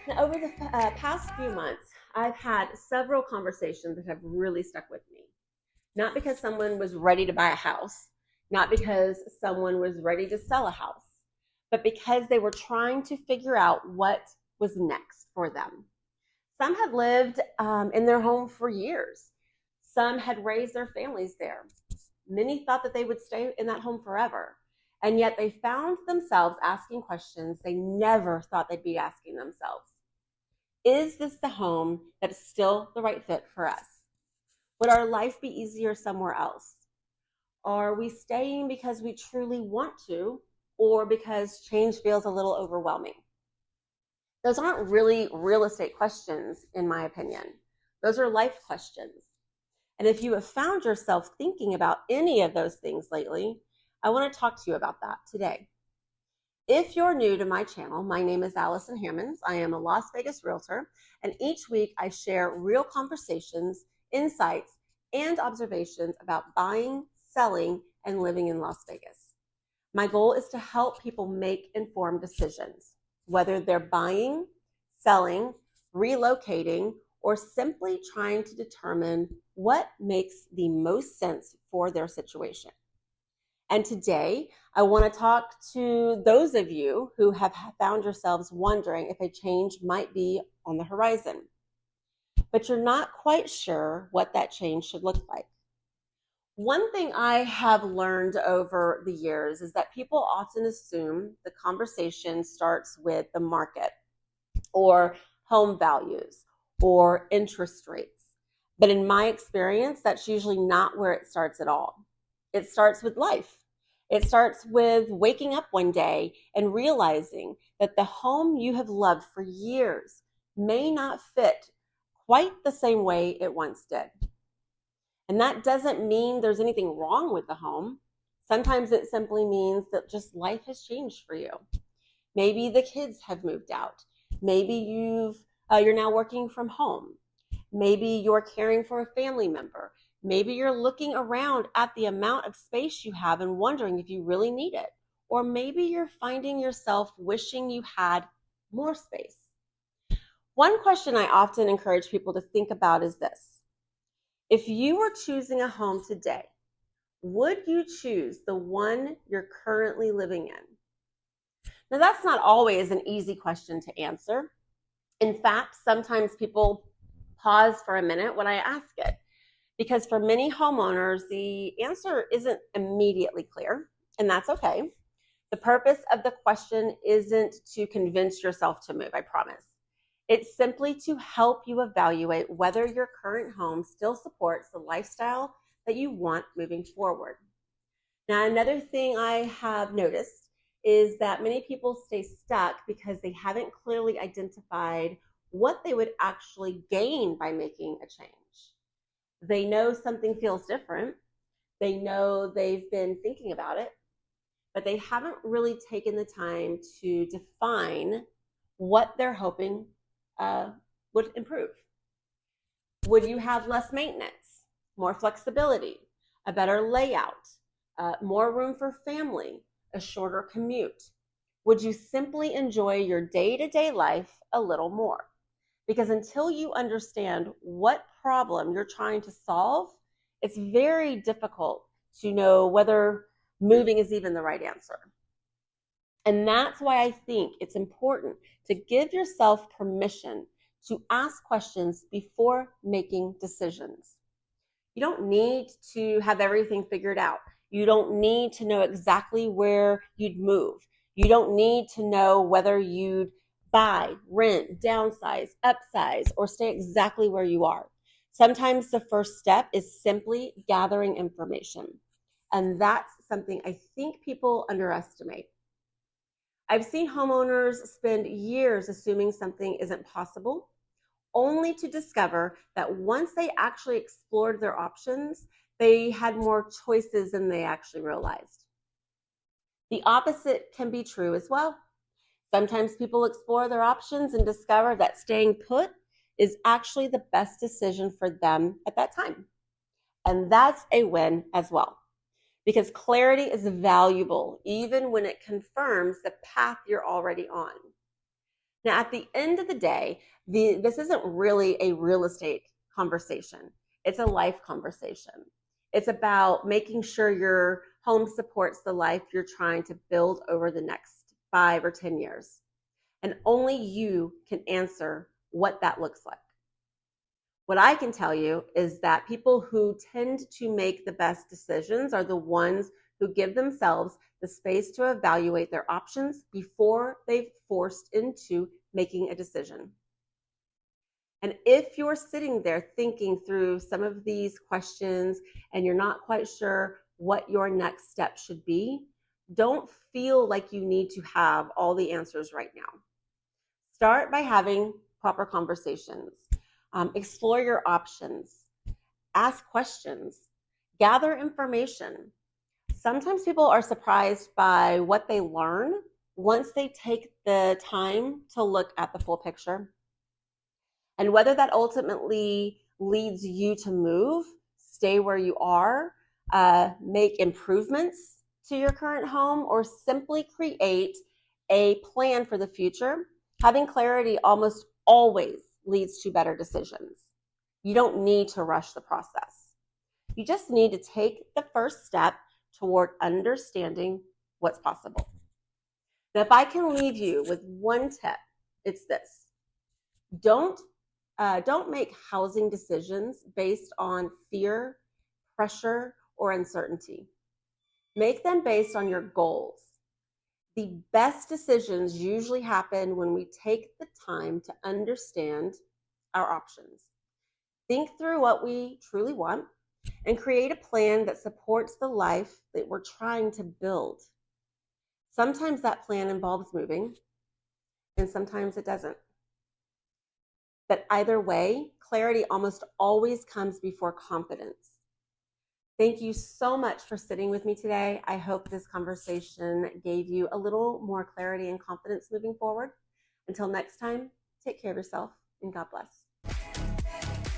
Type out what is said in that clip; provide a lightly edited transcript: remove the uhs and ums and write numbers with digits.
Now, over the past few months, I've had several conversations that have really stuck with me. Not because someone was ready to buy a house, not because someone was ready to sell a house, but because they were trying to figure out what was next for them. Some had lived in their home for years. Some had raised their families there. Many thought that they would stay in that home forever. And yet they found themselves asking questions they never thought they'd be asking themselves. Is this the home that is still the right fit for us? Would our life be easier somewhere else? Are we staying because we truly want to, or because change feels a little overwhelming? Those aren't really real estate questions, in my opinion. Those are life questions. And if you have found yourself thinking about any of those things lately, I want to talk to you about that today. If you're new to my channel, my name is Allison Hammonds. I am a Las Vegas realtor, and each week I share real conversations, insights, and observations about buying, selling, and living in Las Vegas. My goal is to help people make informed decisions, whether they're buying, selling, relocating, or simply trying to determine what makes the most sense for their situation. And today, I want to talk to those of you who have found yourselves wondering if a change might be on the horizon, but you're not quite sure what that change should look like. One thing I have learned over the years is that people often assume the conversation starts with the market or home values or interest rates. But in my experience, that's usually not where it starts at all. It starts with life. It starts with waking up one day and realizing that the home you have loved for years may not fit quite the same way it once did. And that doesn't mean there's anything wrong with the home. Sometimes it simply means that just life has changed for you. Maybe the kids have moved out. Maybe you're now working from home. Maybe you're caring for a family member. Maybe you're looking around at the amount of space you have and wondering if you really need it. Or maybe you're finding yourself wishing you had more space. One question I often encourage people to think about is this: if you were choosing a home today, would you choose the one you're currently living in? Now, that's not always an easy question to answer. In fact, sometimes people pause for a minute when I ask it, because for many homeowners, the answer isn't immediately clear, and that's okay. The purpose of the question isn't to convince yourself to move, I promise. It's simply to help you evaluate whether your current home still supports the lifestyle that you want moving forward. Now, another thing I have noticed is that many people stay stuck because they haven't clearly identified what they would actually gain by making a change. They know something feels different. They know they've been thinking about it, but they haven't really taken the time to define what they're hoping would improve. Would you have less maintenance, more flexibility, a better layout, more room for family, a shorter commute? Would you simply enjoy your day-to-day life a little more? Because until you understand what problem you're trying to solve, it's very difficult to know whether moving is even the right answer. And that's why I think it's important to give yourself permission to ask questions before making decisions. You don't need to have everything figured out. You don't need to know exactly where you'd move. You don't need to know whether you'd buy, rent, downsize, upsize, or stay exactly where you are. Sometimes the first step is simply gathering information. And that's something I think people underestimate. I've seen homeowners spend years assuming something isn't possible, only to discover that once they actually explored their options, they had more choices than they actually realized. The opposite can be true as well. Sometimes people explore their options and discover that staying put is actually the best decision for them at that time. And that's a win as well, because clarity is valuable even when it confirms the path you're already on. Now, at the end of the day, this isn't really a real estate conversation. It's a life conversation. It's about making sure your home supports the life you're trying to build over the next 5 or 10 years. And only you can answer what that looks like. What I can tell you is that people who tend to make the best decisions are the ones who give themselves the space to evaluate their options before they've forced into making a decision. And if you're sitting there thinking through some of these questions and you're not quite sure what your next step should be, don't feel like you need to have all the answers right now. Start by having proper conversations. Explore your options. Ask questions. Gather information. Sometimes people are surprised by what they learn once they take the time to look at the full picture. And whether that ultimately leads you to move, stay where you are, make improvements to your current home, or simply create a plan for the future, having clarity almost always leads to better decisions. You don't need to rush the process. You just need to take the first step toward understanding what's possible. Now, if I can leave you with one tip, it's this. Don't make housing decisions based on fear, pressure, or uncertainty. Make them based on your goals. The best decisions usually happen when we take the time to understand our options. Think through what we truly want and create a plan that supports the life that we're trying to build. Sometimes that plan involves moving, and sometimes it doesn't. But either way, clarity almost always comes before confidence. Thank you so much for sitting with me today. I hope this conversation gave you a little more clarity and confidence moving forward. Until next time, take care of yourself and God bless.